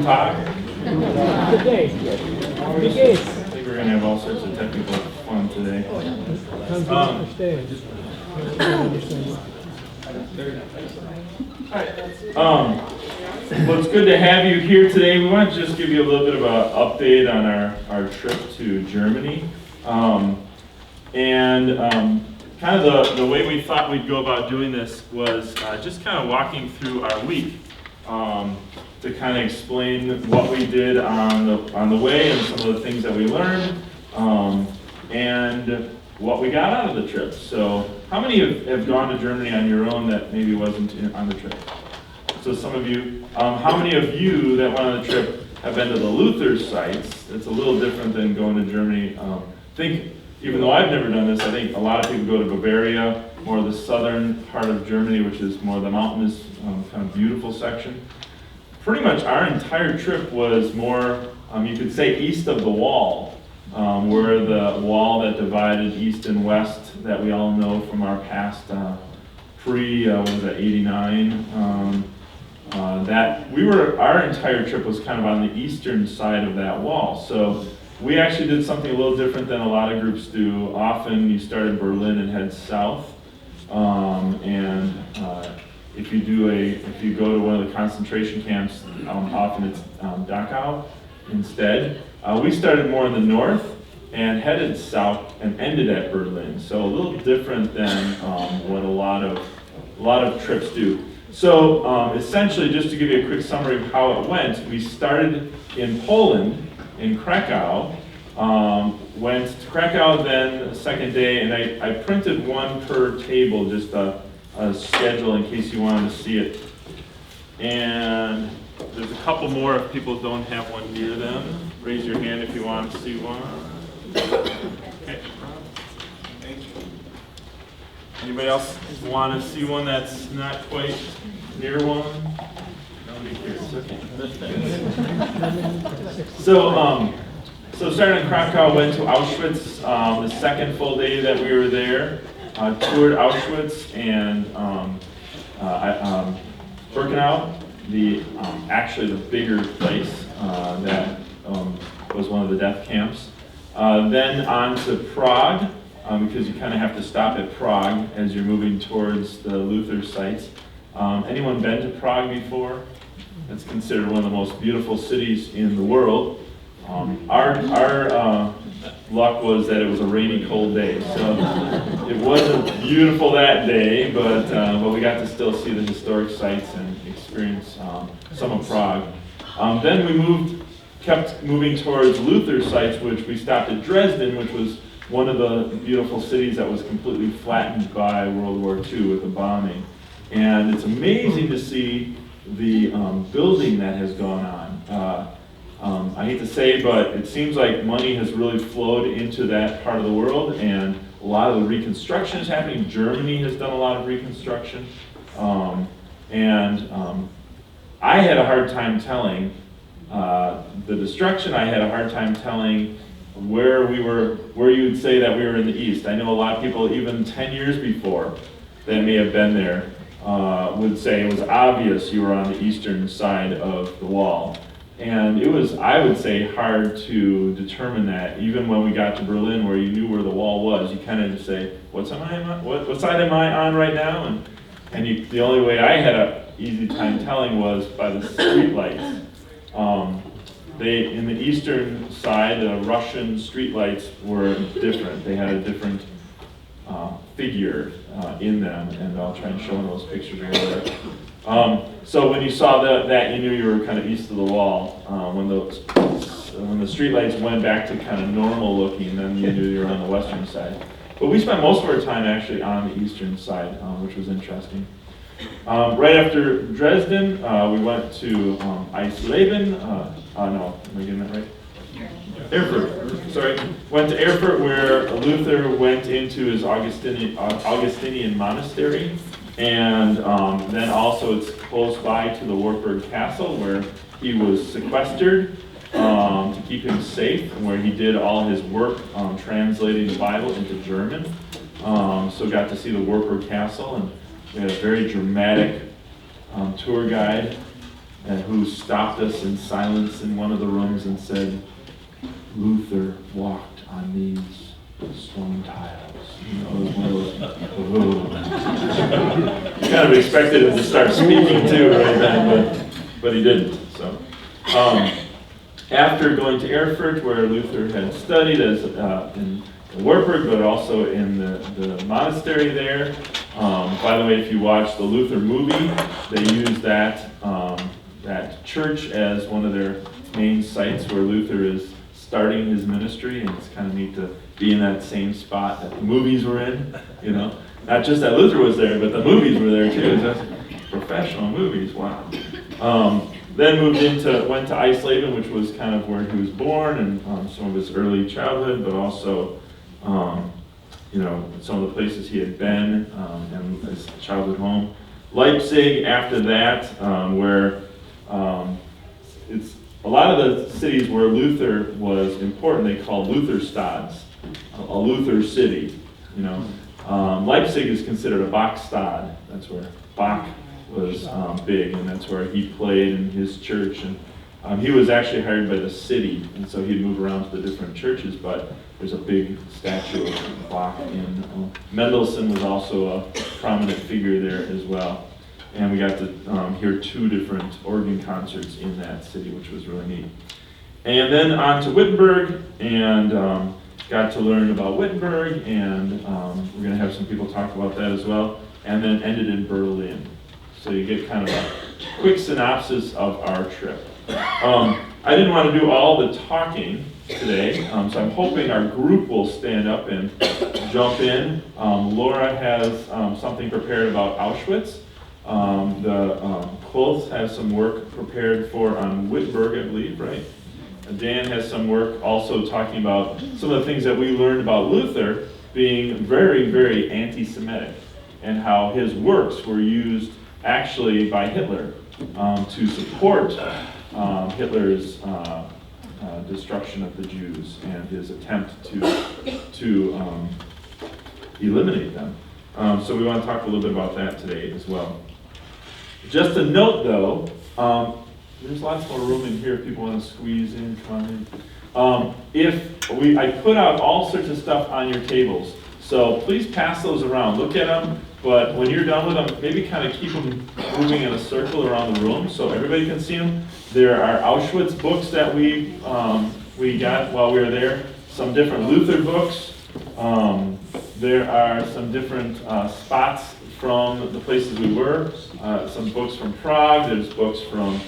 talk? Good day. Good days. I think we're going to have all sorts of technical fun today. Well, it's good to have you here today. We want to just give you a little bit of an update on our trip to Germany. Kind of the way we thought we'd go about doing this was just kind of walking through our week to kind of explain what we did on the way and some of the things that we learned and what we got out of the trip. So how many have gone to Germany on your own that maybe wasn't on the trip? So some of you. How many of you that went on the trip have been to the Luther sites? It's a little different than going to Germany. Even though I've never done this, I think a lot of people go to Bavaria, more the southern part of Germany, which is more the mountainous, kind of beautiful section. Pretty much our entire trip was more, you could say, east of the wall, where the wall that divided east and west that we all know from our past pre-89. Our entire trip was kind of on the eastern side of that wall. So we actually did something a little different than a lot of groups do. Often you start in Berlin and head south. If you go to one of the concentration camps, often it's Dachau instead. We started more in the north and headed south and ended at Berlin. So a little different than what a lot of trips do. So essentially, just to give you a quick summary of how it went, we started in Poland, in Krakow, went to Krakow then the second day, and I printed one per table, just a schedule in case you wanted to see it. And there's a couple more if people don't have one near them. Raise your hand if you want to see one. Okay. Anybody else want to see one that's not quite near one? So starting in Krakow, went to Auschwitz the second full day that we were there. Toured Auschwitz and Birkenau, actually the bigger place that was one of the death camps. Then on to Prague, because you kind of have to stop at Prague as you're moving towards the Luther sites. Anyone been to Prague before? It's considered one of the most beautiful cities in the world. Our luck was that it was a rainy, cold day, so it wasn't beautiful that day, but we got to still see the historic sites and experience some of Prague. Then we kept moving towards Luther sites, which we stopped at Dresden, which was one of the beautiful cities that was completely flattened by World War II with the bombing. And it's amazing to see the building that has gone on. I hate to say, but it seems like money has really flowed into that part of the world, and a lot of the reconstruction is happening. Germany has done a lot of reconstruction. I had a hard time telling the destruction. I had a hard time telling where you would say that we were in the east. I know a lot of people, even 10 years before, that may have been there, would say it was obvious you were on the eastern side of the wall. And it was, I would say, hard to determine that. Even when we got to Berlin, where you knew where the wall was, you kind of just say, what side am I on right now? The only way I had an easy time telling was by the street lights. In the eastern side, the Russian street lights were different. They had a different figure in them, and I'll try and show those pictures later. So when you saw that, you knew you were kind of east of the wall. When the street lights went back to kind of normal looking, then you knew you were on the western side. But we spent most of our time actually on the eastern side, which was interesting. Right after Dresden, we went to Eisleben. No, am I getting that right? Erfurt. Sorry. Went to Erfurt, where Luther went into his Augustinian monastery. And then also it's close by to the Wartburg Castle, where he was sequestered to keep him safe, and where he did all his work translating the Bible into German. So got to see the Wartburg Castle, and we had a very dramatic tour guide and who stopped us in silence in one of the rooms and said, "Luther walked on these stone tiles." You know, it was one of those, kind of expected him to start speaking too right then, but he didn't. So, after going to Erfurt, where Luther had studied as in Wartburg, but also in the monastery there. By the way, if you watch the Luther movie, they use that church as one of their main sites where Luther is starting his ministry, and it's kind of neat to be in that same spot that the movies were in. You know, not just that Luther was there, but the movies were there too. Just professional movies. Wow. Then went to Eisleben, which was kind of where he was born and some of his early childhood, but also, some of the places he had been and his childhood home. Leipzig after that, where it's a lot of the cities where Luther was important, they called Lutherstads, a Luther city. Leipzig is considered a Bachstad. That's where Bach was big, and that's where he played in his church. And he was actually hired by the city, and so he'd move around to the different churches, but there's a big statue of Bach in Mendelssohn was also a prominent figure there as well. And we got to hear 2 different organ concerts in that city, which was really neat. And then on to Wittenberg, and got to learn about Wittenberg, and we're going to have some people talk about that as well. And then ended in Berlin. So you get kind of a quick synopsis of our trip. I didn't want to do all the talking today, so I'm hoping our group will stand up and jump in. Laura has something prepared about Auschwitz. The Quoth has some work prepared on Wittenberg, I believe, right? And Dan has some work also talking about some of the things that we learned about Luther being very, very anti-Semitic, and how his works were used actually by Hitler to support Hitler's destruction of the Jews and his attempt to eliminate them. So we want to talk a little bit about that today as well. Just a note though, there's lots more room in here if people want to squeeze in, come on in. I put out all sorts of stuff on your tables, so please pass those around. Look at them, but when you're done with them, maybe kind of keep them moving in a circle around the room so everybody can see them. There are Auschwitz books that we got while we were there, some different Luther books. There are some different spots from the places we were, some books from Prague, there's books from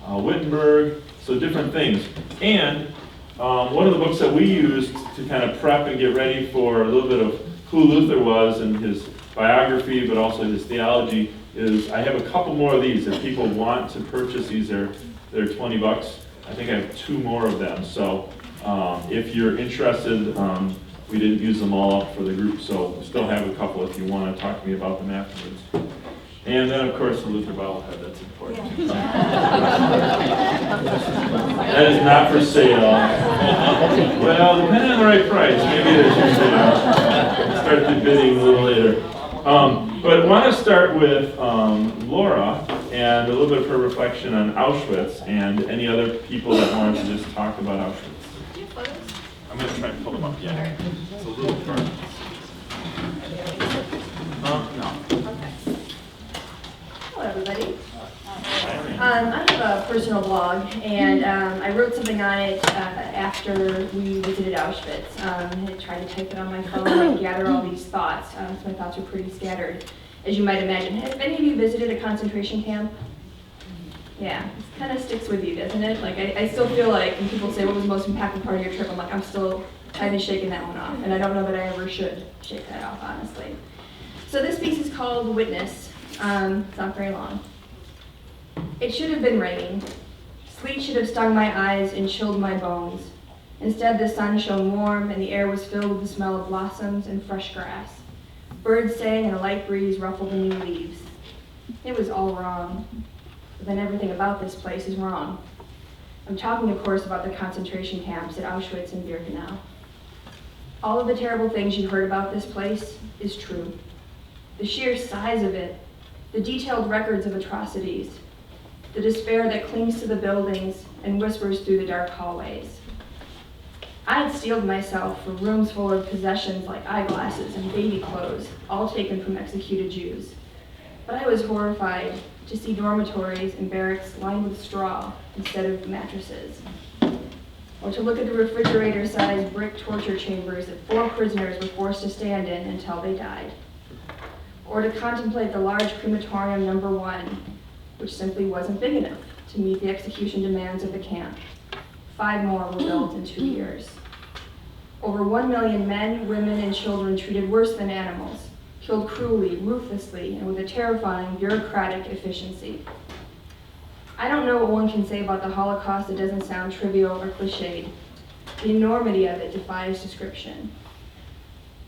Wittenberg, so different things. And one of the books that we used to kind of prep and get ready for a little bit of who Luther was and his biography, but also his theology, is I have a couple more of these. If people want to purchase these, they're $20. I think I have 2 more of them. So if you're interested, we didn't use them all up for the group, so we still have a couple if you want to talk to me about them afterwards. And then, of course, the Luther Bobblehead, that's important. That is not for sale. Well, depending on the right price, maybe it is for sale. Start the bidding a little later. But I want to start with Laura and a little bit of her reflection on Auschwitz and any other people that want to just talk about Auschwitz. I'm going to try and pull them up. Yeah. It's a little far. No. Okay. Hello, everybody. I have a personal blog, and I wrote something on it after we visited Auschwitz. I tried to type it on my phone and gather all these thoughts. So my thoughts are pretty scattered, as you might imagine. Have any of you visited a concentration camp? Yeah, it kind of sticks with you, doesn't it? Like, I still feel like when people say, what was the most impactful part of your trip? I'm like, I'm still kind of shaking that one off, and I don't know that I ever should shake that off, honestly. So this piece is called Witness. It's not very long. It should have been raining. Sleet should have stung my eyes and chilled my bones. Instead, the sun shone warm, and the air was filled with the smell of blossoms and fresh grass. Birds sang, and a light breeze ruffled the new leaves. It was all wrong. But then everything about this place is wrong. I'm talking, of course, about the concentration camps at Auschwitz and Birkenau. All of the terrible things you heard about this place is true. The sheer size of it, the detailed records of atrocities, the despair that clings to the buildings and whispers through the dark hallways. I had steeled myself for rooms full of possessions like eyeglasses and baby clothes, all taken from executed Jews. But I was horrified to see dormitories and barracks lined with straw instead of mattresses, or to look at the refrigerator-sized brick torture chambers that 4 prisoners were forced to stand in until they died, or to contemplate the large crematorium number 1, which simply wasn't big enough to meet the execution demands of the camp. 5 more were built in 2 years. Over 1 million men, women, and children treated worse than animals, killed cruelly, ruthlessly, and with a terrifying bureaucratic efficiency. I don't know what one can say about the Holocaust that doesn't sound trivial or cliched. The enormity of it defies description.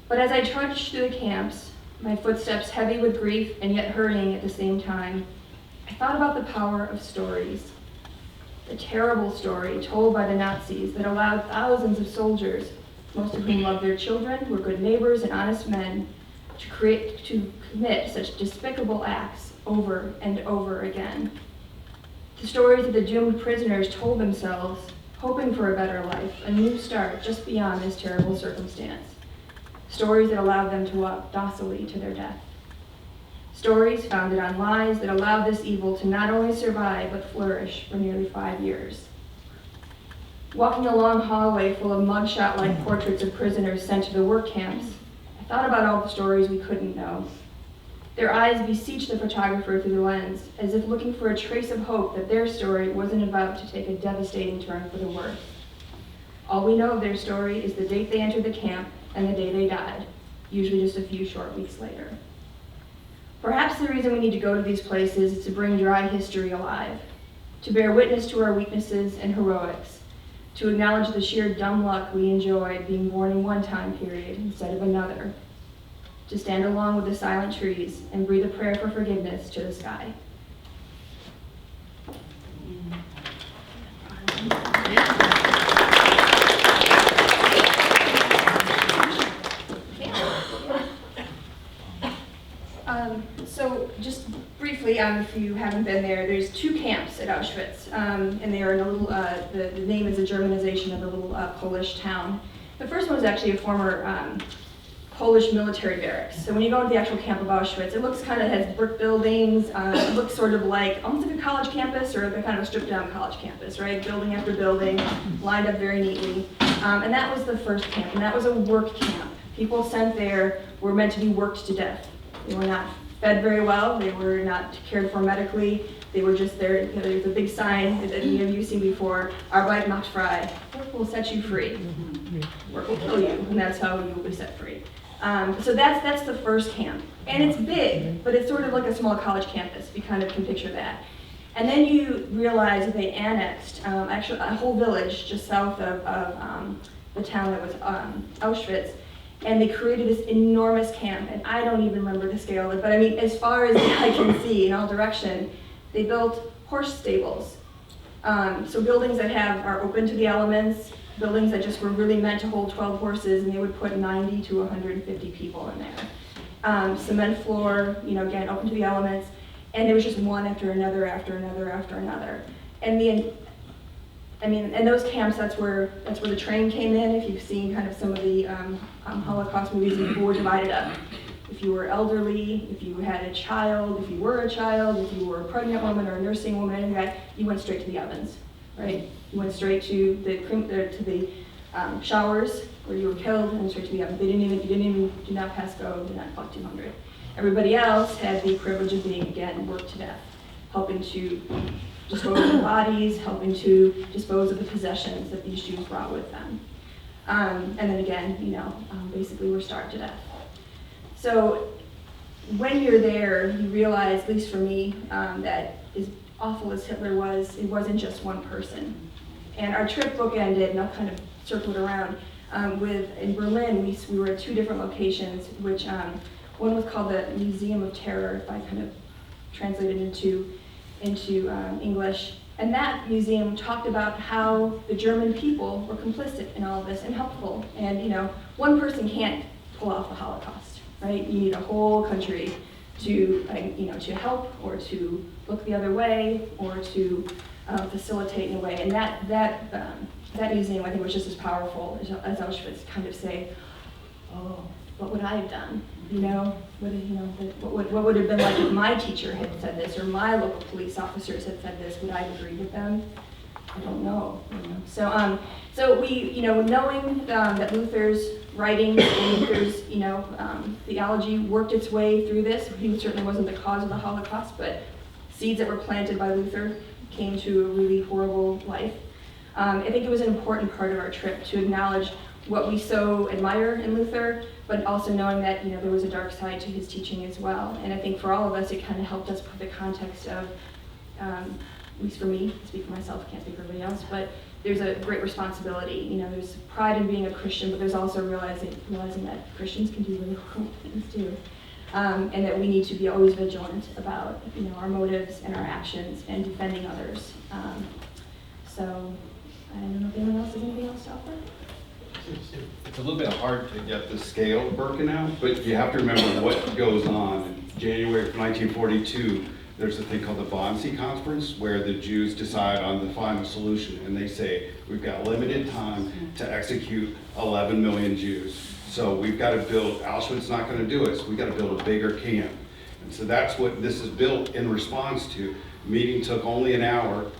But as I trudged through the camps, my footsteps heavy with grief and yet hurrying at the same time, I thought about the power of stories. The terrible story told by the Nazis that allowed thousands of soldiers, most of whom loved their children, were good neighbors and honest men, to commit such despicable acts over and over again. The stories that the doomed prisoners told themselves, hoping for a better life, a new start just beyond this terrible circumstance. Stories that allowed them to walk docilely to their death. Stories founded on lies that allowed this evil to not only survive, but flourish for nearly 5 years. Walking a long hallway full of mugshot-like portraits of prisoners sent to the work camps, I thought about all the stories we couldn't know. Their eyes beseeched the photographer through the lens, as if looking for a trace of hope that their story wasn't about to take a devastating turn for the worse. All we know of their story is the date they entered the camp and the day they died, usually just a few short weeks later. Perhaps the reason we need to go to these places is to bring dry history alive, to bear witness to our weaknesses and heroics, to acknowledge the sheer dumb luck we enjoyed being born in one time period instead of another, to stand along with the silent trees and breathe a prayer for forgiveness to the sky. So just briefly, if you haven't been there, there's 2 camps at Auschwitz, and they are in a little, the name is a Germanization of a little Polish town. The first one is actually a former Polish military barracks. So when you go into the actual camp of Auschwitz, it looks kind of, has brick buildings, it looks sort of like, almost like a college campus or a kind of a stripped down college campus, right? Building after building, lined up very neatly. And that was the first camp, and that was a work camp. People sent there were meant to be worked to death. They were not fed very well, they were not cared for medically, they were just there, there's a big sign that many of you seen before, Arbeit macht frei, work will set you free, work will kill you, and that's how you will be set free. So that's the first camp, and it's big, but it's sort of like a small college campus, if you kind of can picture that. And then you realize that they annexed actually a whole village just south of the town that was Auschwitz, and they created this enormous camp, and I don't even remember the scale of it, but I mean, as far as the eye can see in all direction, they built horse stables. So buildings that are open to the elements, buildings that just were really meant to hold 12 horses, and they would put 90 to 150 people in there. Cement floor, again, open to the elements, and there was just one after another, after another, after another. And and those camps, that's where the train came in. If you've seen kind of some of the Holocaust movies, people were divided up. If you were elderly, if you had a child, if you were a child, if you were a pregnant woman or a nursing woman, anything like that, you went straight to the ovens, right? You went straight to the showers where you were killed, and straight to the oven. You did not pass go, did not clock 200. Everybody else had the privilege of being, again, worked to death, helping to dispose of the bodies, helping to dispose of the possessions that these Jews brought with them. And then again, basically were starved to death. So when you're there, you realize, at least for me, that as awful as Hitler was, it wasn't just one person. And our trip bookended, and I'll kind of circle it around, in Berlin, we were at 2 different locations, which one was called the Museum of Terror, if I kind of translated into English. And that museum talked about how the German people were complicit in all of this and helpful. And one person can't pull off the Holocaust, right? You need a whole country to help or to look the other way or to facilitate in a way. And that museum, I think, was just as powerful as Auschwitz, kind of say, oh, what would I have done? What would have been like if my teacher had said this, or my local police officers had said this? Would I have agreed with them? I don't know. So we, knowing that Luther's writings and Luther's, theology worked its way through this. He certainly wasn't the cause of the Holocaust, but seeds that were planted by Luther came to a really horrible life. I think it was an important part of our trip to acknowledge what we so admire in Luther, but also knowing that there was a dark side to his teaching as well. And I think for all of us, it kind of helped us put the context of, at least for me, I speak for myself, can't speak for everybody else, but there's a great responsibility. There's pride in being a Christian, but there's also realizing that Christians can do really horrible things too. And that we need to be always vigilant about our motives and our actions and defending others. So I don't know if anyone else has anything else to offer. It's a little bit hard to get the scale broken out, but you have to remember what goes on. In January of 1942, there's a thing called the Wannsee Conference where the Jews decide on the final solution, and they say, we've got limited time to execute 11 million Jews. So we've got to build, Auschwitz not going to do it, so we've got to build a bigger camp. And so that's what this is built in response to. The meeting took only an hour.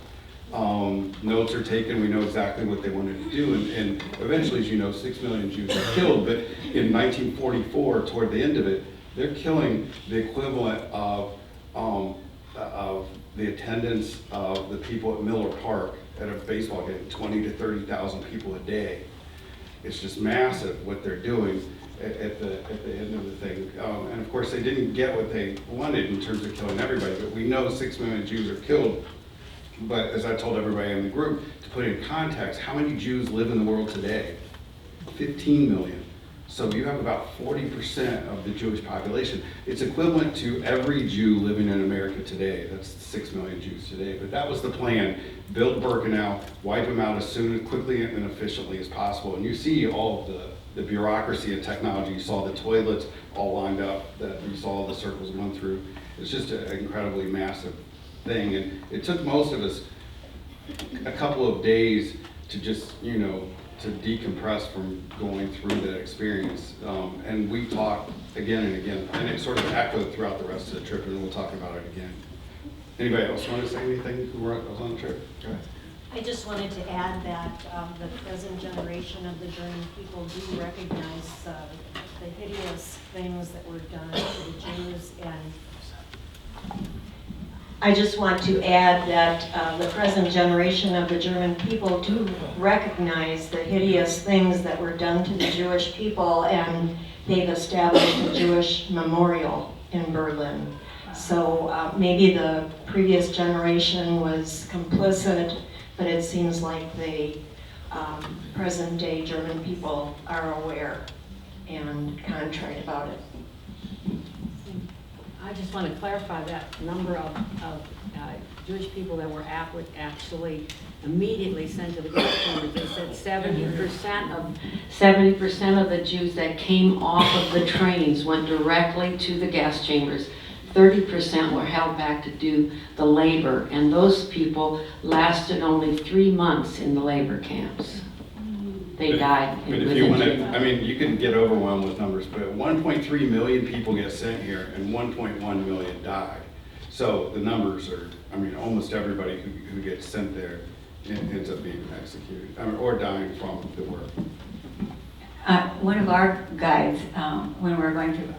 Notes are taken, we know exactly what they wanted to do, and eventually, as you know, 6 million Jews are killed, but in 1944, toward the end of it, they're killing the equivalent of the attendance of the people at Miller Park at a baseball game, 20 to 30,000 people a day. It's just massive what they're doing at the end of the thing. And of course, they didn't get what they wanted in terms of killing everybody, but we know 6 million Jews are killed. But as I told everybody in the group, to put it in context, how many Jews live in the world today? 15 million. So you have about 40% of the Jewish population. It's equivalent to every Jew living in America today. That's 6 million Jews today. But that was the plan. Build Birkenau, wipe them out as soon, quickly and efficiently as possible. And you see all of the bureaucracy and technology. You saw the toilets all lined up, that you saw the circles going through. It's just an incredibly massive thing, and it took most of us a couple of days to just, to decompress from going through that experience. And we talked again and again, and it sort of echoed throughout the rest of the trip, and we'll talk about it again. Anybody else want to say anything who was on the trip? Go ahead. I just wanted to add that the present generation of the German people do recognize the hideous things that were done to the Jews, and I just want to add that the present generation of the German people do recognize the hideous things that were done to the Jewish people, and they've established a Jewish memorial in Berlin. So maybe the previous generation was complicit, but it seems like the present day German people are aware and contrite about it. I just want to clarify that number of Jewish people that were actually immediately sent to the gas chambers. They said 70% of the Jews that came off of the trains went directly to the gas chambers. 30% were held back to do the labor, and those people lasted only 3 months in the labor camps. They died But if you want to, you can get overwhelmed with numbers, but 1.3 million people get sent here and 1.1 million died. So the numbers are, almost everybody who gets sent there ends up being executed or dying from the work. One of our guides, when we were going through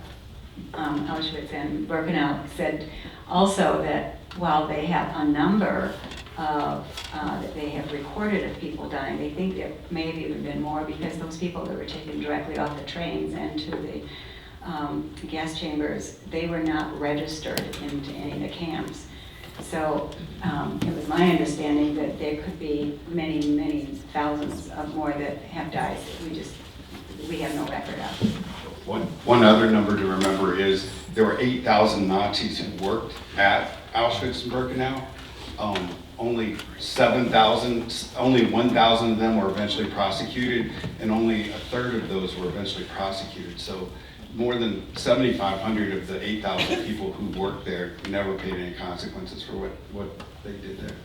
Auschwitz and Birkenau, said also that while they have a number of that they have recorded of people dying, they think there may have even been more, because those people that were taken directly off the trains and to the gas chambers, they were not registered into any of the camps. So it was my understanding that there could be many, many thousands of more that have died that we have no record of. One other number to remember is there were 8,000 Nazis who worked at Auschwitz and Birkenau. Only 1,000 of them were eventually prosecuted, and only a third of those were eventually prosecuted. So more than 7,500 of the 8,000 people who worked there never paid any consequences for what they did there.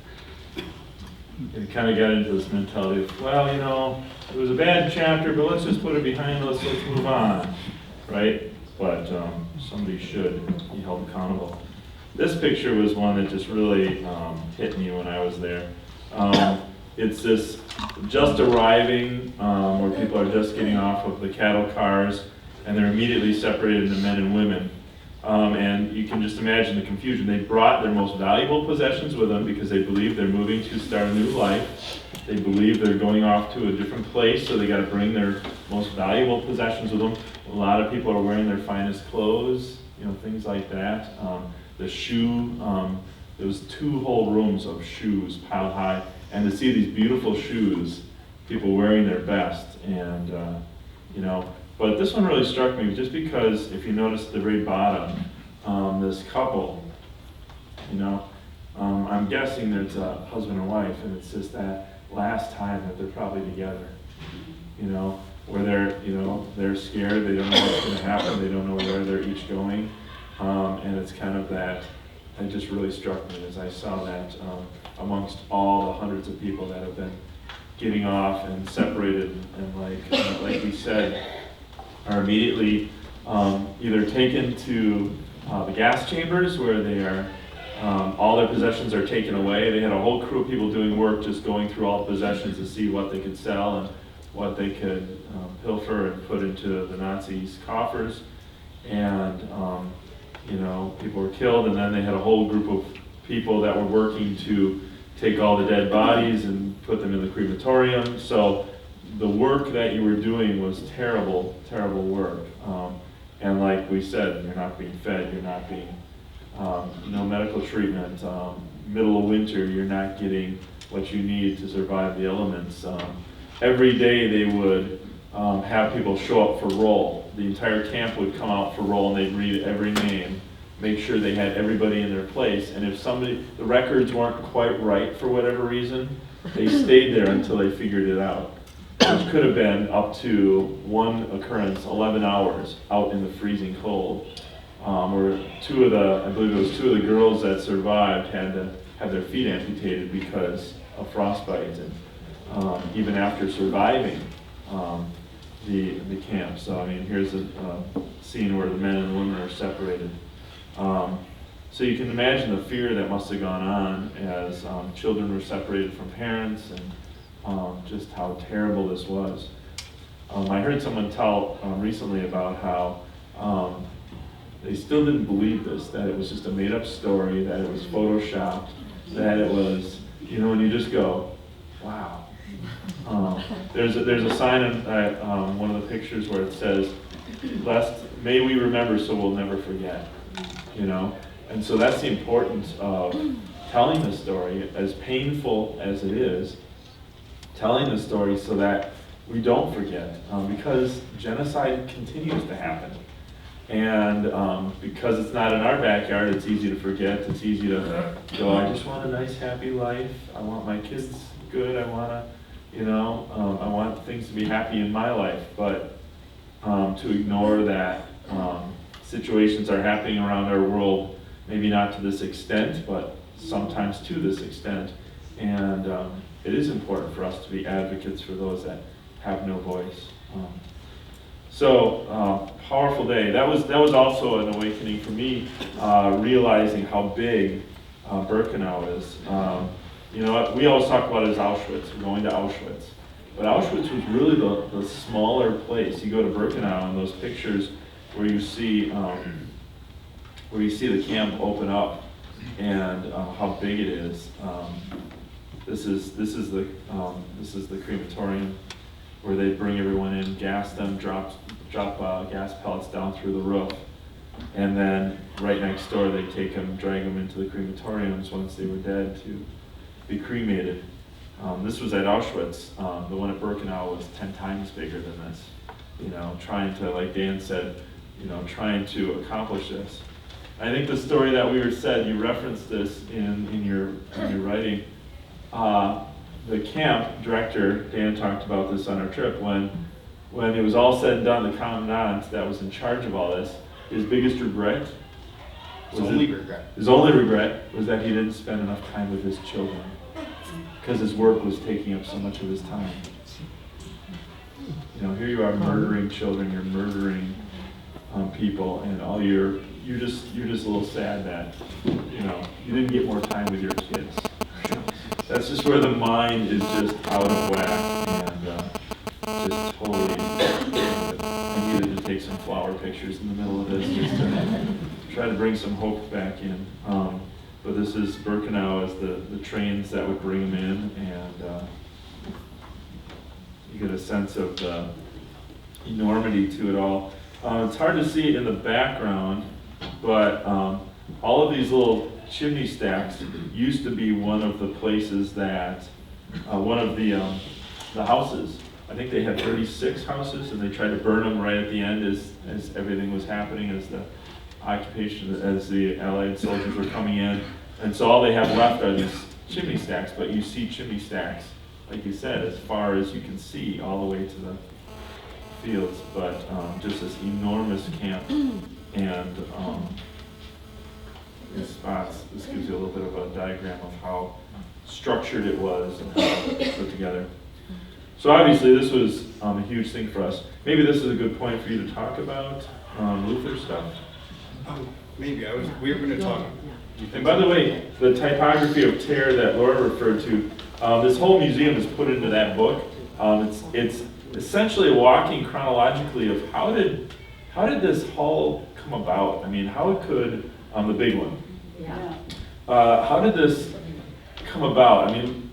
It kind of got into this mentality of, well, you know, it was a bad chapter, but let's just put it behind us, let's move on, right? But somebody should be held accountable. This picture was one that just really hit me when I was there. It's this just arriving, where people are just getting off of the cattle cars, and they're immediately separated into men and women. And you can just imagine the confusion. They brought their most valuable possessions with them because they believe they're moving to start a new life. They believe they're going off to a different place, so they got to bring their most valuable possessions with them. A lot of people are wearing their finest clothes, you know, things like that. The shoe, there was 2 whole rooms of shoes piled high, and to see these beautiful shoes, people wearing their best, and you know. But this one really struck me just because if you notice at the very bottom, this couple, you know, I'm guessing there's a husband and wife, and it's just that last time that they're probably together, you know, where they're scared, they don't know what's going to happen, they don't know where they're each going, and it's kind of that, it just really struck me as I saw that amongst all the hundreds of people that have been getting off and separated, and like we said, are immediately either taken to the gas chambers where they are, all their possessions are taken away. They had a whole crew of people doing work just going through all the possessions to see what they could sell and what they could pilfer and put into the Nazis' coffers. And you know, people were killed, and then they had a whole group of people that were working to take all the dead bodies and put them in the crematorium. So the work that you were doing was terrible, terrible work. And like we said, you're not being fed, you're not being, no medical treatment. Middle of winter, you're not getting what you need to survive the elements. Every day they would have people show up for roll. The entire camp would come out for roll, and they'd read every name, make sure they had everybody in their place. And if the records weren't quite right for whatever reason, they stayed there until they figured it out. Which could have been up to one occurrence, 11 hours out in the freezing cold, where I believe it was 2 of the girls that survived had to have their feet amputated because of frostbite, and even after surviving the camp. So I mean, here's a scene where the men and the women are separated. So you can imagine the fear that must have gone on as children were separated from parents, and just how terrible this was. I heard someone tell recently about how they still didn't believe this, that it was just a made-up story, that it was photoshopped, that it was, you know, and you just go, wow. There's a sign in one of the pictures where it says, "Lest may we remember, so we'll never forget." You know, and so that's the importance of telling the story, as painful as it is. Telling the story so that we don't forget, because genocide continues to happen. And because it's not in our backyard, it's easy to forget, it's easy to go, I just want a nice, happy life, I want my kids good, I want to, you know, I want things to be happy in my life. But to ignore that situations are happening around our world, maybe not to this extent, but sometimes to this extent. And it is important for us to be advocates for those that have no voice. Powerful day. That was also an awakening for me, realizing how big Birkenau is. You know, we always talk about it as Auschwitz, we're going to Auschwitz. But Auschwitz was really the smaller place. You go to Birkenau and those pictures where you see the camp open up and how big it is. This is the crematorium where they bring everyone in, gas them, drop gas pellets down through the roof, and then right next door they take them, drag them into the crematoriums once they were dead to be cremated. This was at Auschwitz. The one at Birkenau was 10 times bigger than this. You know, trying to, like Dan said, you know, trying to accomplish this. I think the story that we were said, you referenced this in your writing. The camp director, Dan talked about this on our trip, when when it was all said and done, the commandant that was in charge of all this, his biggest regret His only regret. his only regret was that he didn't spend enough time with his children because his work was taking up so much of his time. You know, here you are murdering children, you're murdering people, and you're just a little sad that, you know, you didn't get more time with your kids. That's just where the mind is just out of whack and just totally. I needed to take some flower pictures in the middle of this just to try to bring some hope back in. But this is Birkenau as the trains that would bring them in, and you get a sense of the enormity to it all. It's hard to see in the background, but all of these little chimney stacks used to be one of the places that, one of the houses, I think they had 36 houses, and they tried to burn them right at the end as everything was happening, as the occupation, as the Allied soldiers were coming in. And so all they have left are these chimney stacks, but you see chimney stacks, like you said, as far as you can see, all the way to the fields, but just this enormous camp, and in spots. This gives you a little bit of a diagram of how structured it was and how it was put together. So obviously this was a huge thing for us. Maybe this is a good point for you to talk about Luther stuff. Maybe, we were gonna talk. And by the way, the typography of tear that Laura referred to, this whole museum is put into that book. It's essentially walking chronologically of how did this all come about? I mean, how it could, the big one. Yeah. How did this come about? I mean,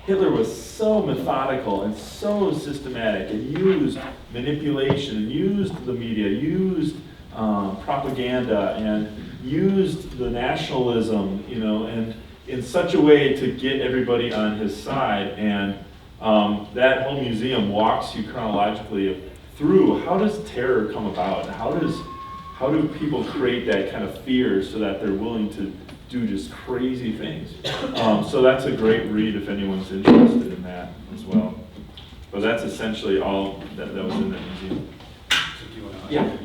Hitler was so methodical and so systematic, and used manipulation, and used the media, used propaganda, and used the nationalism, you know, and in such a way to get everybody on his side. And that whole museum walks you chronologically through how does terror come about? How do people create that kind of fear so that they're willing to do just crazy things? So that's a great read if anyone's interested in that as well. But that's essentially all that was in that museum. Yeah.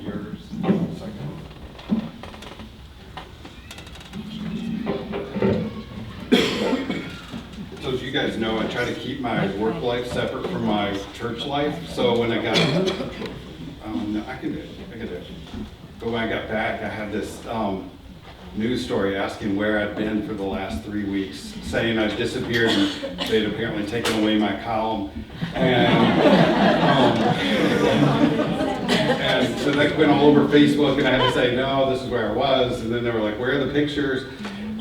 So as you guys know, I try to keep my work life separate from my church life. So when I got, I can do it. But when I got back, I had this news story asking where I'd been for the last 3 weeks, saying I'd disappeared and they'd apparently taken away my column. And so that went all over Facebook, and I had to say, no, this is where I was. And then they were like, where are the pictures?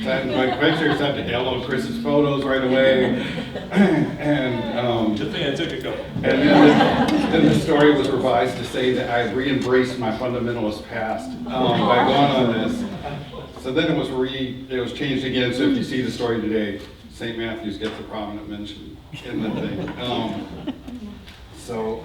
Sent my pictures, had to download Chris's photos right away. And Good thing I took a couple. and then the story was revised to say that I re-embraced my fundamentalist past by going on this. So then it was changed again. So if you see the story today, St. Matthew's gets a prominent mention in the thing. So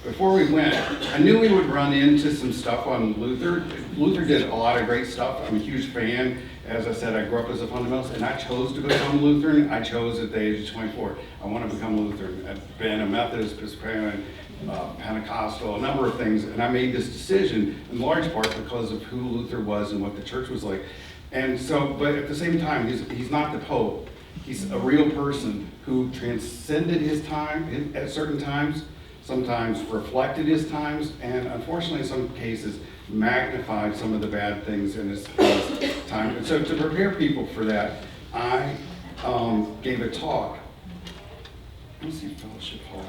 before we went, I knew we would run into some stuff on Luther. Luther did a lot of great stuff. I'm a huge fan. As I said, I grew up as a fundamentalist, and I chose to become Lutheran. I chose at the age of 24. I want to become Lutheran. I've been a Methodist, Presbyterian, Pentecostal, a number of things, and I made this decision in large part because of who Luther was and what the church was like. And so, but at the same time, he's not the Pope. He's a real person who transcended his time at certain times, sometimes reflected his times, and unfortunately in some cases magnified some of the bad things in his time. And so to prepare people for that, I gave a talk. Let me see Fellowship Hall.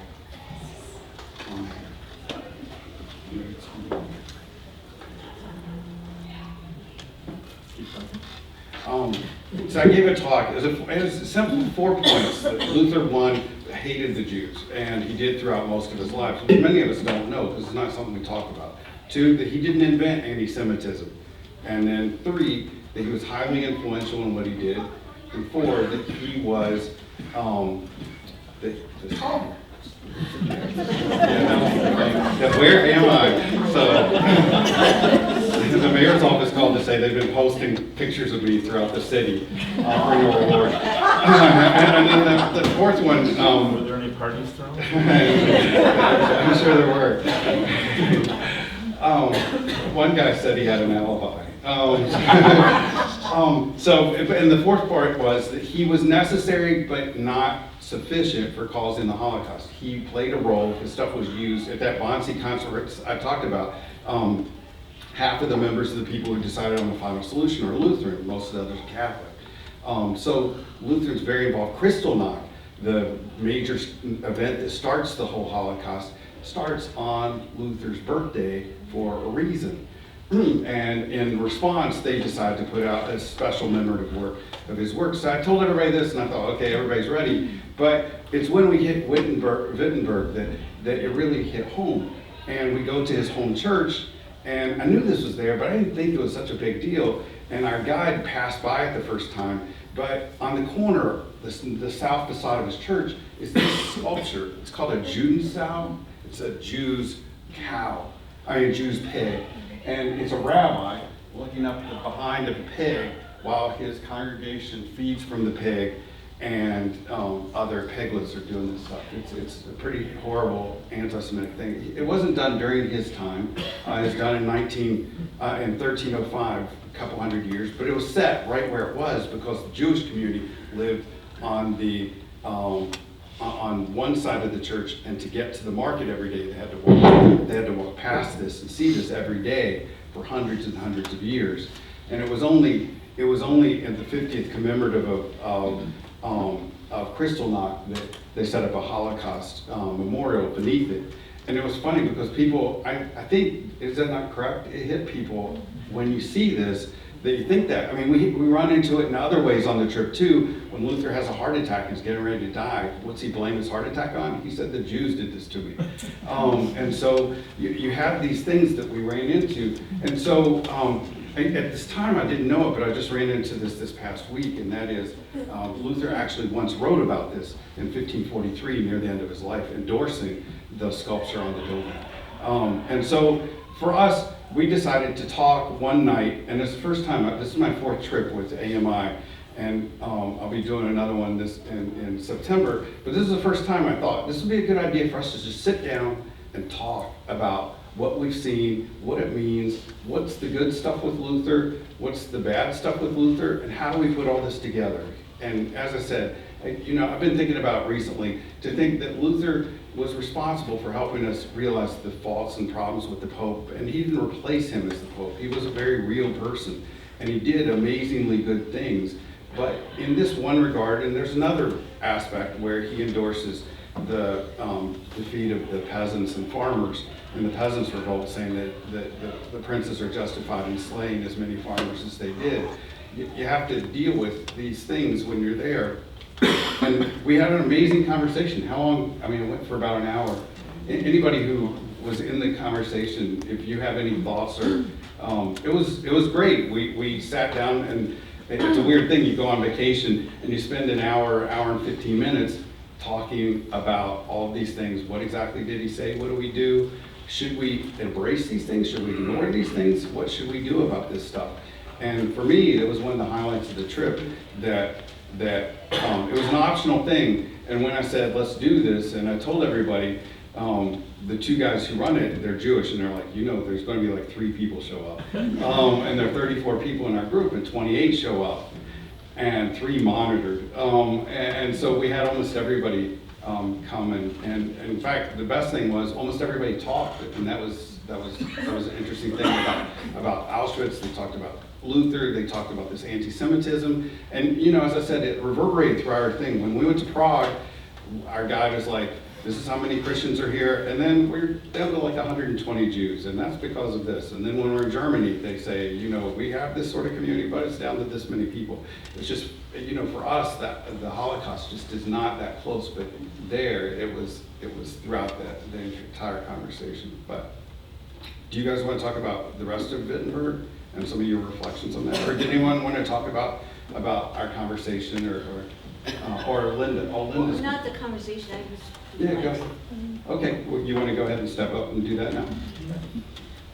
So I gave a talk. It was a simple 4 points. Luther, one, hated the Jews, and he did throughout most of his life. Many of us don't know because it's not something we talk about. 2, that he didn't invent anti-Semitism. And then 3, that he was highly influential in what he did. And 4, that he was, where am I? So the mayor's office called to say they've been posting pictures of me throughout the city offering a reward. And then The fourth one, Were there any parties thrown? I'm sure there were. One guy said he had an alibi. And the fourth part was that he was necessary but not sufficient for causing the Holocaust. He played a role, his stuff was used at that Bonsi concert I talked about. Half of the members of the people who decided on the final solution are Lutheran, most of the others are Catholic. So Lutherans very involved. Kristallnacht, the major event that starts the whole Holocaust, starts on Luther's birthday for a reason. And in response, they decided to put out a special commemorative work of his work. So I told everybody this, and I thought, okay, everybody's ready. But it's when we hit Wittenberg that it really hit home. And we go to his home church, and I knew this was there, but I didn't think it was such a big deal. And our guide passed by it the first time, but on the corner, the south facade of his church, is this sculpture. It's called a Judensau. It's a Jew's pig. And it's a rabbi looking up behind a pig while his congregation feeds from the pig, and other piglets are doing this stuff. It's a pretty horrible anti-Semitic thing. It wasn't done during his time. It was done in 1305, a couple hundred years, but it was set right where it was because the Jewish community lived on the on one side of the church, and to get to the market every day, they had to walk past this and see this every day for hundreds and hundreds of years. And it was only at the 50th commemorative of Kristallnacht that they set up a Holocaust memorial beneath it. And it was funny because people, I think, is that not correct? It hit people when you see this, that you think that. I mean, we run into it in other ways on the trip too. When Luther has a heart attack and he's getting ready to die, what's he blame his heart attack on? He said, the Jews did this to me. And so you have these things that we ran into. And so at this time, I didn't know it, but I just ran into this past week, and that is Luther actually once wrote about this in 1543, near the end of his life, endorsing the sculpture on the building. And so for us, we decided to talk one night, and this is the first time, this is my fourth trip with AMI, and I'll be doing another one this in September, but this is the first time I thought this would be a good idea for us to just sit down and talk about what we've seen, what it means, what's the good stuff with Luther, what's the bad stuff with Luther, and how do we put all this together. And as I said, I've been thinking about recently to think that Luther was responsible for helping us realize the faults and problems with the Pope, and he didn't replace him as the Pope. He was a very real person, and he did amazingly good things. But in this one regard, and there's another aspect where he endorses the defeat of the peasants and farmers, and the peasants' revolt, saying that the princes are justified in slaying as many farmers as they did. You have to deal with these things when you're there. And we had an amazing conversation. How long? I mean, it went for about an hour. Anybody who was in the conversation, if you have any thoughts, or it was great. We sat down, and it's a weird thing. You go on vacation and you spend an hour and 15 minutes talking about all of these things. What exactly did he say? What do we do? Should we embrace these things? Should we ignore these things? What should we do about this stuff? And for me, it was one of the highlights of the trip that it was an optional thing. And when I said, let's do this, and I told everybody, the two guys who run it, they're Jewish, and they're like, there's going to be like 3 people show up. And there are 34 people in our group, and 28 show up, and 3 monitored. And so we had almost everybody come, and in fact, the best thing was almost everybody talked, and that was an interesting thing about Auschwitz. They talked about Luther, they talked about this anti-Semitism, and as I said, it reverberated through our thing. When we went to Prague, our guide was like, this is how many Christians are here, and then we're down to like 120 Jews, and that's because of this. And then when we're in Germany, they say, we have this sort of community, but it's down to this many people. It's just, for us, that the Holocaust just is not that close, but there, it was throughout the entire conversation. But do you guys want to talk about the rest of Wittenberg and some of your reflections on that? Or did anyone want to talk about our conversation, or Linda? Oh, Linda's. Not the conversation, I was. Yeah, go ahead. Okay, well, you want to go ahead and step up and do that now?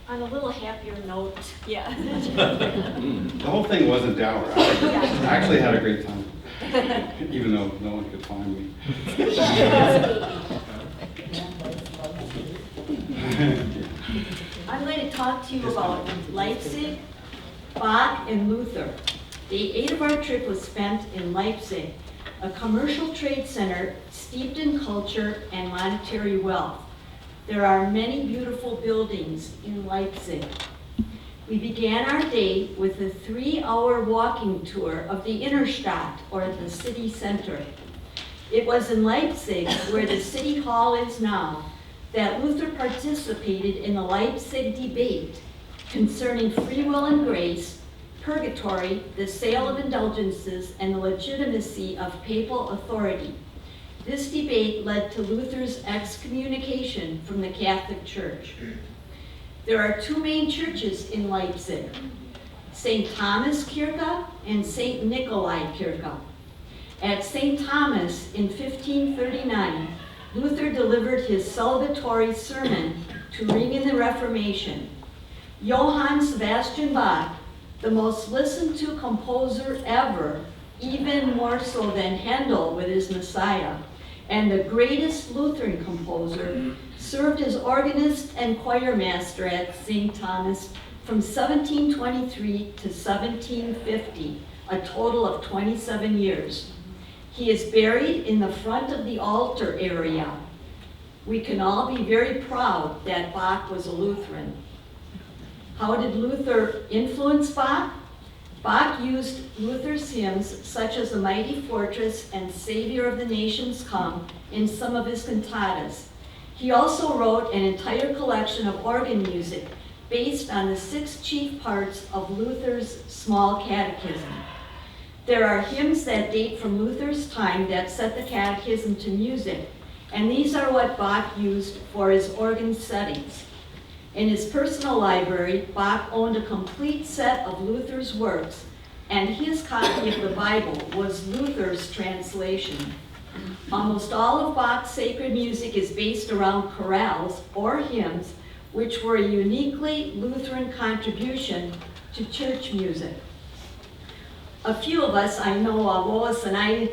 On a little happier note, yeah. The whole thing wasn't dour. I actually had a great time. Even though no one could find me. I'm going to talk to you about Leipzig, Bach, and Luther. Day 8 of our trip was spent in Leipzig, a commercial trade center steeped in culture and monetary wealth. There are many beautiful buildings in Leipzig. We began our day with a 3-hour walking tour of the Innenstadt, or the city center. It was in Leipzig, where the city hall is now, that Luther participated in the Leipzig debate concerning free will and grace, purgatory, the sale of indulgences, and the legitimacy of papal authority. This debate led to Luther's excommunication from the Catholic Church. There are 2 main churches in Leipzig, St. Thomas Kirche and St. Nikolai Kirche. At St. Thomas in 1539, Luther delivered his celebratory sermon to ring in the Reformation. Johann Sebastian Bach, the most listened to composer ever, even more so than Handel with his Messiah, and the greatest Lutheran composer, served as organist and choir master at St. Thomas from 1723 to 1750, a total of 27 years. He is buried in the front of the altar area. We can all be very proud that Bach was a Lutheran. How did Luther influence Bach? Bach used Luther's hymns such as The Mighty Fortress and Savior of the Nations Come in some of his cantatas. He also wrote an entire collection of organ music based on the 6 chief parts of Luther's small catechism. There are hymns that date from Luther's time that set the catechism to music, and these are what Bach used for his organ settings. In his personal library, Bach owned a complete set of Luther's works, and his copy of the Bible was Luther's translation. Almost all of Bach's sacred music is based around chorales or hymns, which were a uniquely Lutheran contribution to church music. A few of us, I know Lois and I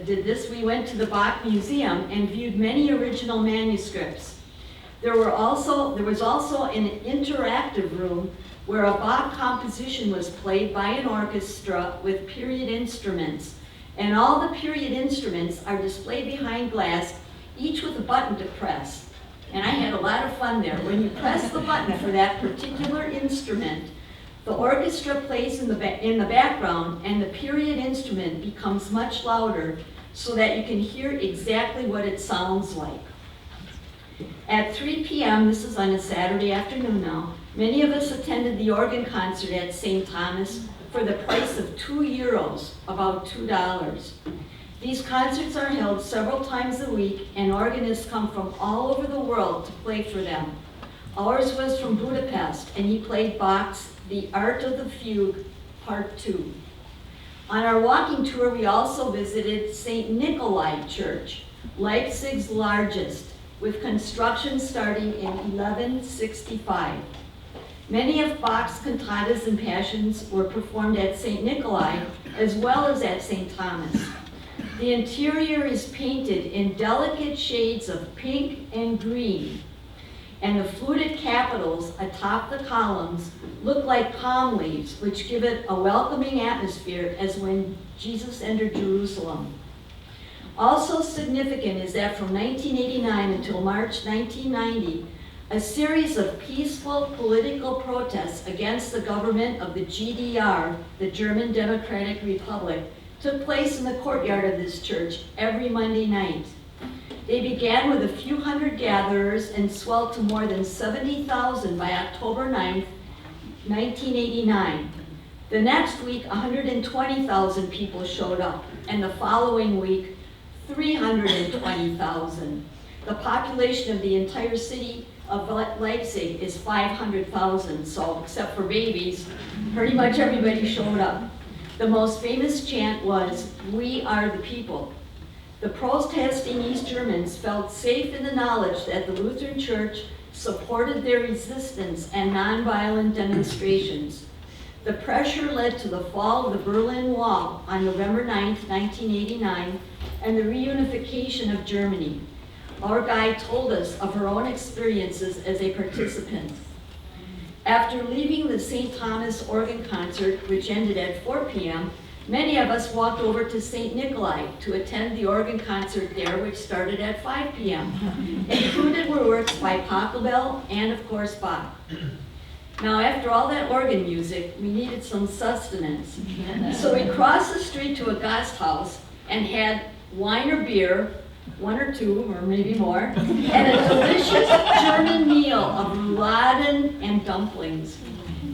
did this, we went to the Bach Museum and viewed many original manuscripts. There was also an interactive room where a Bach composition was played by an orchestra with period instruments. And all the period instruments are displayed behind glass, each with a button to press. And I had a lot of fun there. When you press the button for that particular instrument, the orchestra plays in the background, and the period instrument becomes much louder so that you can hear exactly what it sounds like. At 3 p.m., this is on a Saturday afternoon now, many of us attended the organ concert at St. Thomas for the price of €2, about $2. These concerts are held several times a week, and organists come from all over the world to play for them. Ours was from Budapest, and he played Bach's The Art of the Fugue, Part 2. On our walking tour, we also visited St. Nikolai Church, Leipzig's largest, with construction starting in 1165. Many of Bach's cantatas and passions were performed at St. Nikolai as well as at St. Thomas. The interior is painted in delicate shades of pink and green, and the fluted capitals atop the columns look like palm leaves, which give it a welcoming atmosphere as when Jesus entered Jerusalem. Also significant is that from 1989 until March 1990, a series of peaceful political protests against the government of the GDR, the German Democratic Republic, took place in the courtyard of this church every Monday night. They began with a few hundred gatherers and swelled to more than 70,000 by October 9th, 1989. The next week, 120,000 people showed up, and the following week, 320,000. The population of the entire city of Leipzig is 500,000, so except for babies, pretty much everybody showed up. The most famous chant was, "We are the people." The protesting East Germans felt safe in the knowledge that the Lutheran Church supported their resistance and nonviolent demonstrations. The pressure led to the fall of the Berlin Wall on November 9, 1989, and the reunification of Germany. Our guide told us of her own experiences as a participant. After leaving the St. Thomas organ concert, which ended at 4 p.m., many of us walked over to St. Nikolai to attend the organ concert there, which started at 5 p.m. Included were works by Pachelbel and, of course, Bach. Now, after all that organ music, we needed some sustenance. So we crossed the street to a Gasthaus and had wine or beer, one or two, or maybe more, and a delicious German meal of rouladen and dumplings.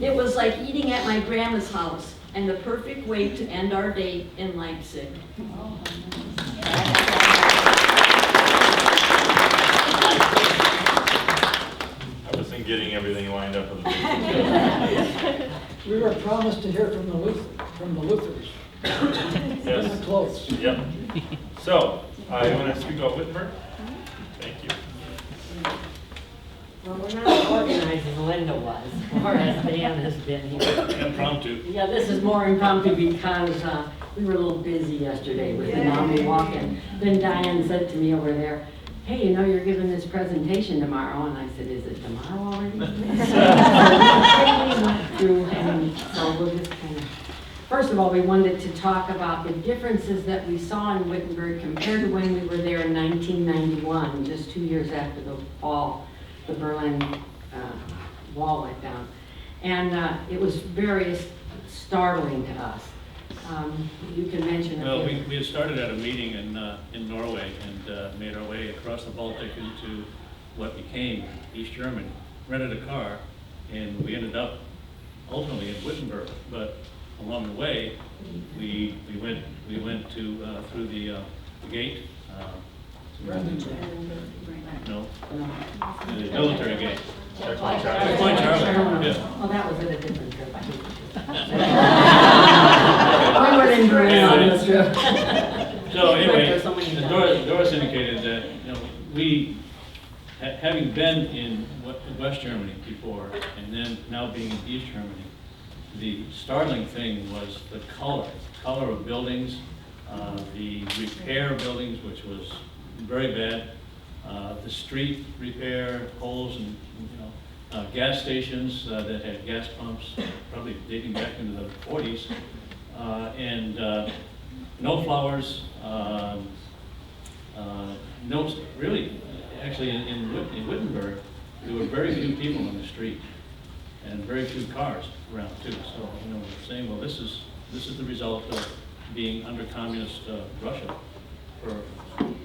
It was like eating at my grandma's house, and the perfect way to end our day in Leipzig. I wasn't getting everything lined up with the We were promised to hear from the Luthers. Yes. Close. Yep. So, you want to speak about Wittenberg? Thank you. Well, we're not as organized as Linda was, or as Dan has been here. Impromptu. Yeah, this is more impromptu because we were a little busy yesterday with the Nami walk, and then Diane said to me over there, hey, you know, you're giving this presentation tomorrow, and I said, is it tomorrow already? So we went through, and so we'll just kind of, first of all, we wanted to talk about the differences that we saw in Wittenberg compared to when we were there in 1991, just 2 years after the fall. The Berlin Wall went down. And it was very startling to us. You can mention it. Well, we had started at a meeting in Norway and made our way across the Baltic into what became East Germany. Rented a car, and we ended up ultimately in Wittenberg. But along the way, we went to through the gate. No, the military gate. Checkpoint Charlie. Yeah. Well, that was at a different trip. I we weren't in Berlin on this trip. So anyway, There's so many times. Doris indicated that we, having been in West Germany before, and then now being in East Germany, the startling thing was the color of buildings, the repair of buildings, which was very bad. The street repair, holes and gas stations that had gas pumps, probably dating back into the 40s, and no flowers. No, really, actually in Wittenberg, there were very few people on the street and very few cars around too. So we're saying, well, this is the result of being under communist Russia for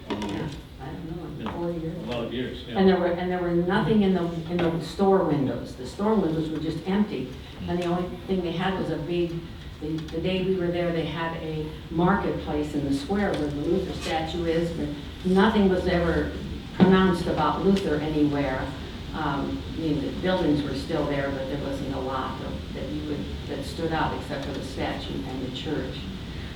many years. I don't know, 4 years. A lot of years, yeah. And there were nothing in the store windows. The store windows were just empty. And the only thing they had was a big, the day we were there, they had a marketplace in the square where the Luther statue is, but nothing was ever pronounced about Luther anywhere. The buildings were still there, but there wasn't a lot that stood out except for the statue and the church.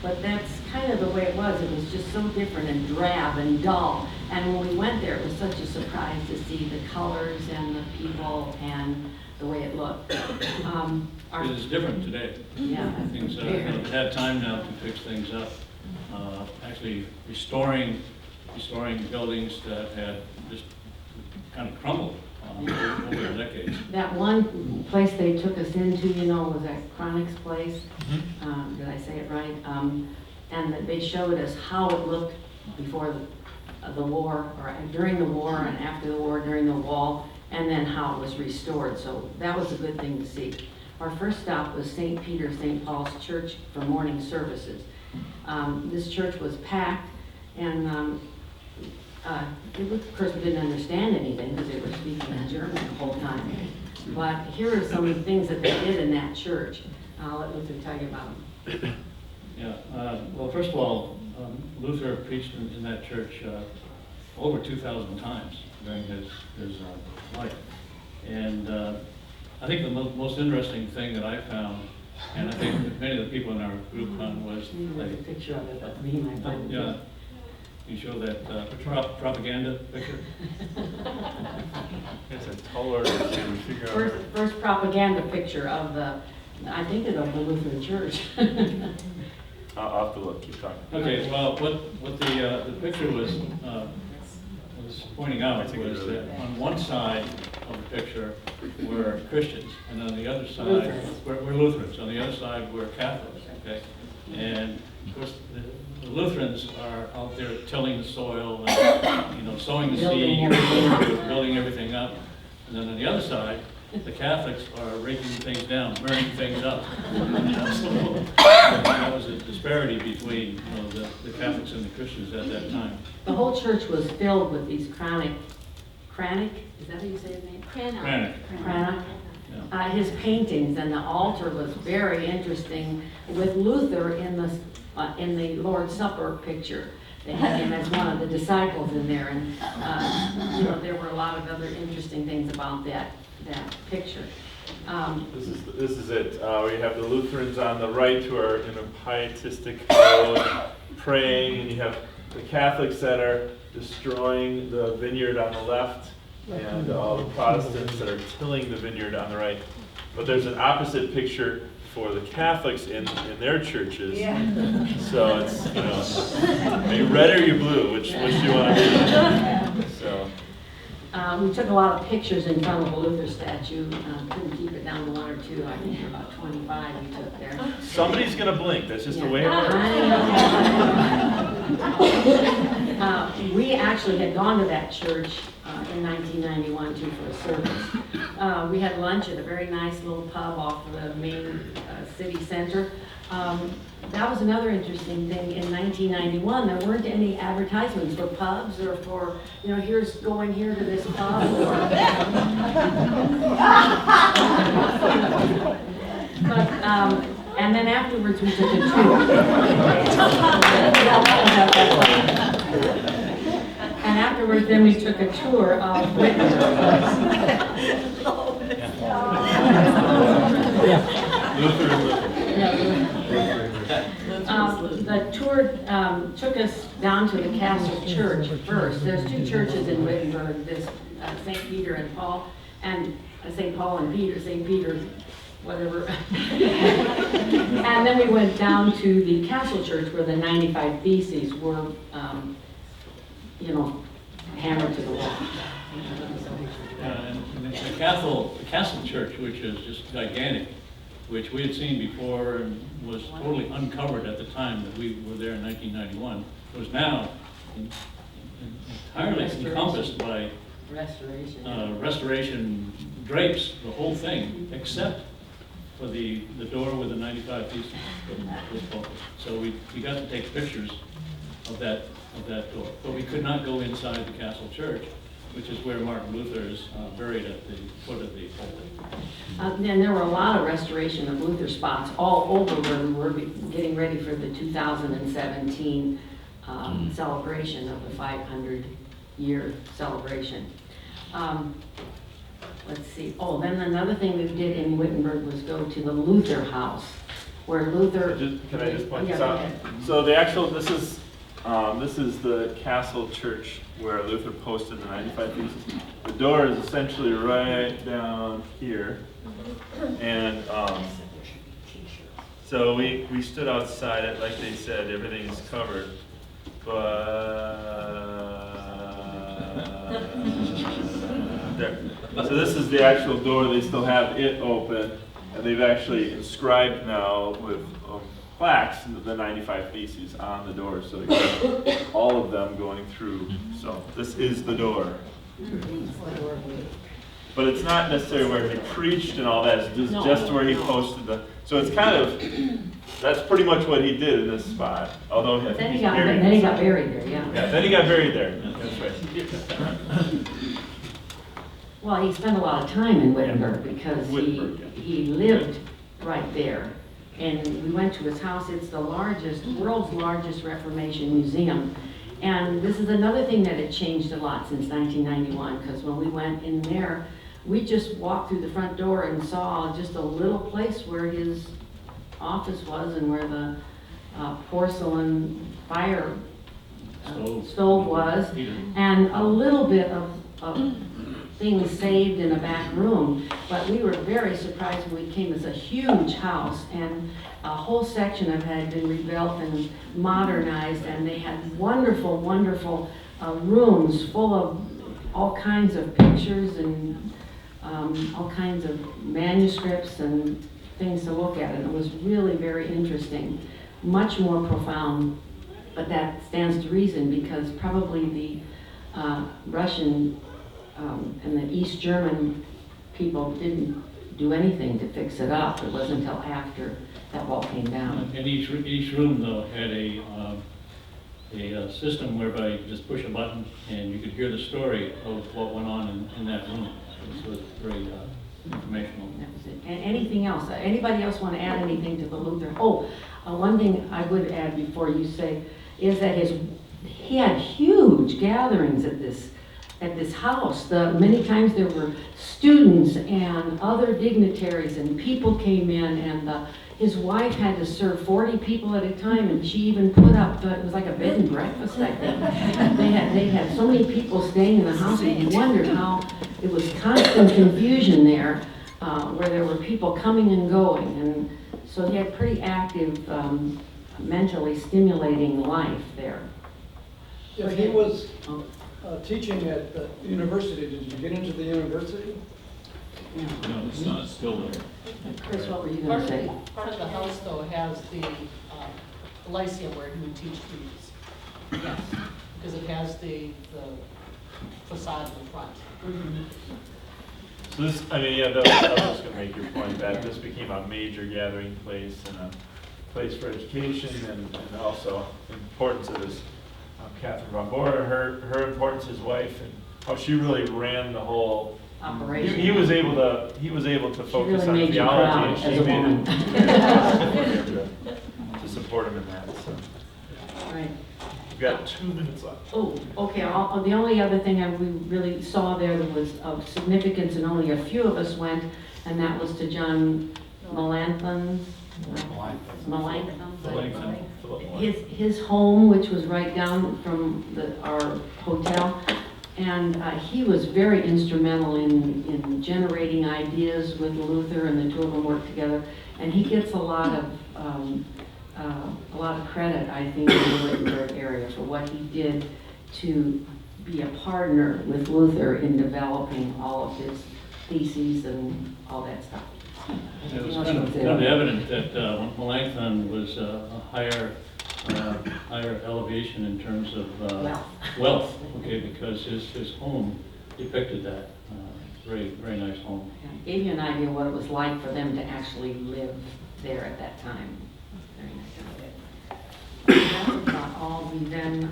But that's kind of the way it was. It was just so different and drab and dull. And when we went there, it was such a surprise to see the colors and the people and the way it looked. It is different today. Yeah. Things have had time now to fix things up. Actually restoring buildings that had just kind of crumbled over the decades. That one place they took us into, was that Chronic's place. Did I say it right? And that they showed us how it looked before the war, or during the war, and after the war, during the wall, and then how it was restored. So that was a good thing to see. Our first stop was St. Peter, St. Paul's Church for morning services. This church was packed, and of course, we didn't understand anything because they were speaking in German the whole time. But here are some things that they did in that church. I'll let Luther tell you about them. Yeah, well, first of all, Luther preached in that church over 2,000 times during his life. And I think the most interesting thing that I found, and I think that many of the people in our group found, was There's a picture of it, but me might find it. yeah. You show that propaganda picture? It's a taller to figure out. First propaganda picture of the I think it's of the Lutheran Church. I'll have to look, keep talking. Okay, well, what the picture was pointing out was that on one side of the picture were Christians, and on the other side, we're Lutherans, on the other side we're Catholics, okay? And of course, the Lutherans are out there tilling the soil, and, you know, sowing the seed, building everything up. And then on the other side, the Catholics are raking things down, burning things up. So that was a disparity between, you know, the Catholics and the Christians at that time. The whole church was filled with these Cranach, is that how you say his name? Cranach. Cranach. Yeah. His paintings, and the altar was very interesting with Luther in the Lord's Supper picture. They had him as one of the disciples in there, and you know, there were a lot of other interesting things about that picture. This is it. We have the Lutherans on the right who are in a pietistic mode, praying, and you have the Catholics that are destroying the vineyard on the left, and all the Protestants that are tilling the vineyard on the right. But there's an opposite picture for the Catholics in their churches. So it's, you know, are you red or you blue? Which do you want to be? So. We took a lot of pictures in front of the Luther statue. Couldn't keep it down to one or two. I think about 25 we took there. Somebody's going to blink. That's just the way it works. We actually had gone to that church in 1991 too for a service. We had lunch at a very nice little pub off the main city center. That was another interesting thing. In 1991, there weren't any advertisements for pubs or for, you know, here's going here to this pub. And then afterwards, we took a tour. And afterwards, then we took a tour of Wittenberg. The tour took us down to the Castle Church first. There's two churches in Wittenberg, this St. Peter and Paul, and St. Paul and Peter, St. Peter, whatever. And then we went down to the Castle Church where the 95 Theses were, you know, hammered to the wall. And the Castle Church, which is just gigantic, which we had seen before and was totally uncovered at the time that we were there in 1991, was now entirely encompassed by restoration drapes, the whole thing, except for the door with the 95 Theses was focused. So we got to take pictures of that door, but we could not go inside the Castle Church, which is where Martin Luther is buried at the foot of the pulpit. And there were a lot of restoration of Luther spots all over where we were getting ready for the 2017 celebration of the 500-year celebration. Let's see. Oh, then another thing we did in Wittenberg was go to the Luther House, where Luther. Can I just point this go out? ahead. So the actual this is the Castle Church where Luther posted the 95 Theses. The door is essentially right down here, and so we stood outside it, like they said, everything is covered, but there. So this is the actual door. They still have it open, and they've actually inscribed now with plaques the 95 Theses on the door, so you have all of them going through. So this is the door. But it's not necessarily where he preached and all that, it's just where he posted the, so it's kind of, that's pretty much what he did in this spot, although I think Then he got buried there, yeah. Yeah, then he got buried there, that's right. Well, he spent a lot of time in Wittenberg because he lived right there. And we went to his house. It's the world's largest Reformation museum. And this is another thing that had changed a lot since 1991, because when we went in there, we just walked through the front door and saw just a little place where his office was and where the porcelain fire stove was, and a little bit of things saved in a back room. But we were very surprised when we came. It's a huge house, and a whole section of it had been rebuilt and modernized, and they had wonderful, wonderful rooms full of all kinds of pictures and all kinds of manuscripts and things to look at. And it was really very interesting, much more profound. But that stands to reason, because probably the Russian and the East German people didn't do anything to fix it up. It wasn't until after that wall came down. And each room though had a system whereby you could just push a button and you could hear the story of what went on in that room. So it was very informational. That was it. And anything else? Anybody else want to add anything to the Lutheran? One thing I would add before you say is that he had huge gatherings at this house. Many times there were students and other dignitaries, and people came in, and his wife had to serve 40 people at a time, and she even put up, it was like a bed and breakfast, I think. They had so many people staying in the house, and you wondered how it was constant confusion there, where there were people coming and going. And so he had pretty active, mentally stimulating life there. If he was teaching at the university, did you get into the university? No, it's not still there. Chris, what were you going to say? Part of the house, though, has the Lyceum where he would teach trees. Yes, because it has the facade in the front. So this, I was just going to make your point that this became a major gathering place and a place for education, and also the importance of this Catherine von Bora, her importance, his wife, and how she really ran the whole Operation. He was able to focus really on made you theology, proud and she as a made woman. it to support him in that. So Right. we've got 2 minutes left. Oh, okay. The only other thing we really saw there that was of significance, and only a few of us went, and that was to John Melanchthon. His home, which was right down from our hotel. And he was very instrumental in generating ideas with Luther, and the two of them worked together. And he gets a lot of credit, I think, in the Wittenberg area for what he did to be a partner with Luther in developing all of his theses and all that stuff. It was kind of evident that Melanchthon was a higher elevation in terms of wealth, okay, because his home depicted that. Very, very nice home. Yeah, gave you an idea what it was like for them to actually live there at that time. Very nice. That's about all. We then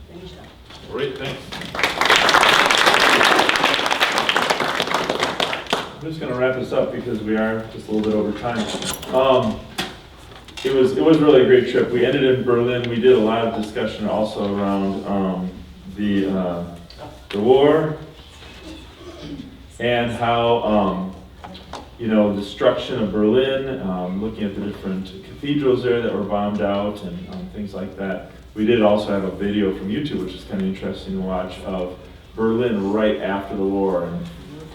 finished up. Great, thanks. I'm just going to wrap this up because we are just a little bit over time. It was really a great trip. We ended in Berlin. We did a lot of discussion also around the war and how destruction of Berlin, looking at the different cathedrals there that were bombed out and things like that. We did also have a video from YouTube, which is kind of interesting to watch, of Berlin right after the war and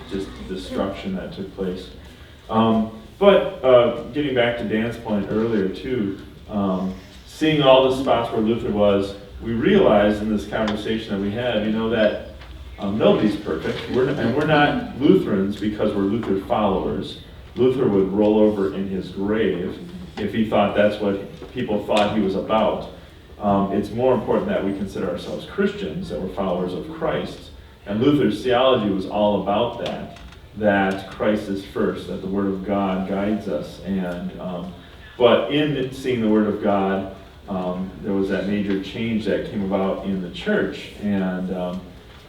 just the destruction that took place. But getting back to Dan's point earlier too, seeing all the spots where Luther was, we realized in this conversation that we had, that nobody's perfect. We're not Lutherans because we're Luther followers. Luther would roll over in his grave if he thought that's what people thought he was about. It's more important that we consider ourselves Christians, that we're followers of Christ. And Luther's theology was all about that Christ is first, that the Word of God guides us. But in seeing the Word of God, there was that major change that came about in the church. And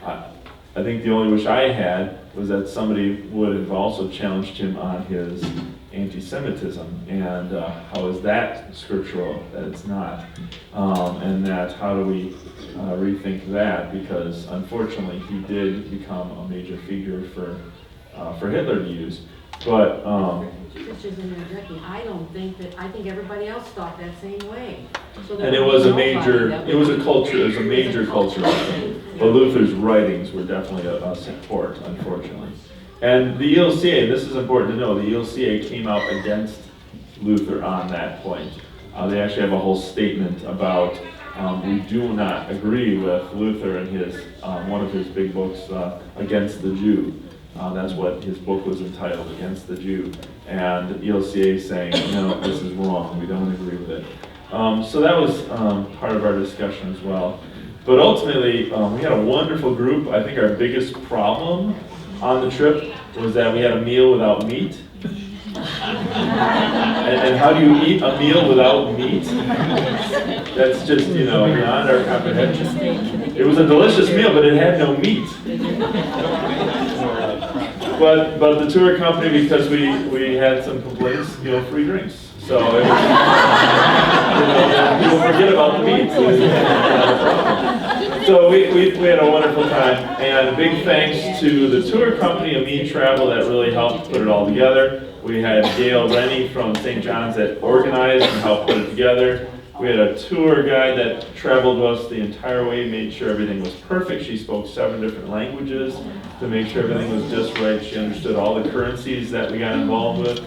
I think the only wish I had was that somebody would have also challenged him on his anti-Semitism, and how is that scriptural, that it's not, and that how do we rethink that, because unfortunately he did become a major figure for Hitler to use. But Just interjecting, I think everybody else thought that same way. So and it was a major cultural thing. But Luther's writings were definitely a support, unfortunately. And the ELCA, this is important to know, the ELCA came out against Luther on that point. They actually have a whole statement about we do not agree with Luther and his one of his big books, Against the Jew. That's what his book was entitled, Against the Jew. And the ELCA saying, no, this is wrong, we don't agree with it. So that was part of our discussion as well. But ultimately, we had a wonderful group. I think our biggest problem on the trip was that we had a meal without meat. And how do you eat a meal without meat? That's just, beyond our comprehension. It was a delicious meal, but it had no meat. But the tour company, because we had some complaints, free drinks. So it was, people forget about the meat. So we had a wonderful time, and a big thanks to the tour company, Amin Travel, that really helped put it all together. We had Gail Rennie from St. John's that organized and helped put it together. We had a tour guide that traveled with us the entire way, made sure everything was perfect. She spoke 7 different languages to make sure everything was just right. She understood all the currencies that we got involved with.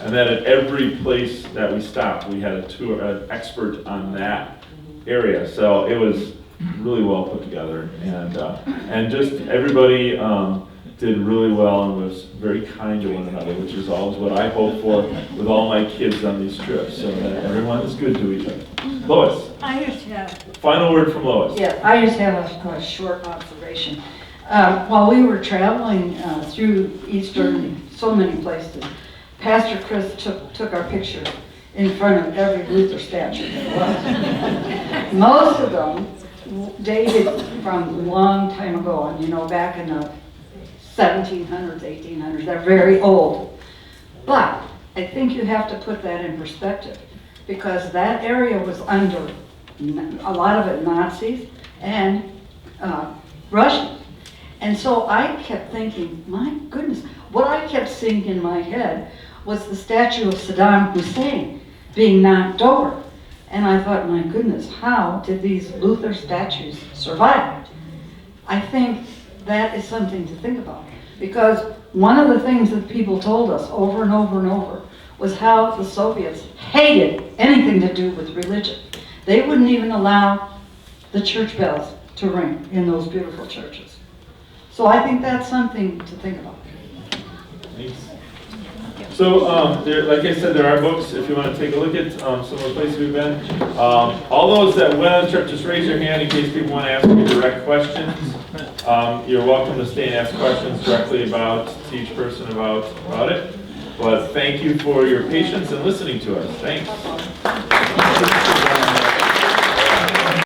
And then at every place that we stopped, we had an expert on that area. So it was really well put together. And just everybody did really well and was very kind to one another, which is always what I hope for with all my kids on these trips, so that everyone is good to each other. Lois, I just have, final word from Lois. yeah, I just have a short observation. While we were traveling through East Germany, so many places, Pastor Chris took our picture in front of every Luther statue there was. Most of them dated from a long time ago, and back in the 1700s, 1800s, they're very old. But I think you have to put that in perspective, because that area was under, a lot of it, Nazis and Russians. And so I kept thinking, my goodness, what I kept seeing in my head was the statue of Saddam Hussein being knocked over. And I thought, my goodness, how did these Luther statues survive? I think that is something to think about. Because one of the things that people told us over and over and over was how the Soviets hated anything to do with religion. They wouldn't even allow the church bells to ring in those beautiful churches. So I think that's something to think about. Thanks. So, like I said, there are books if you want to take a look at some of the places we've been. All those that went on the trip, just raise your hand in case people want to ask you direct questions. You're welcome to stay and ask questions directly to each person about it. But thank you for your patience and listening to us. Thanks.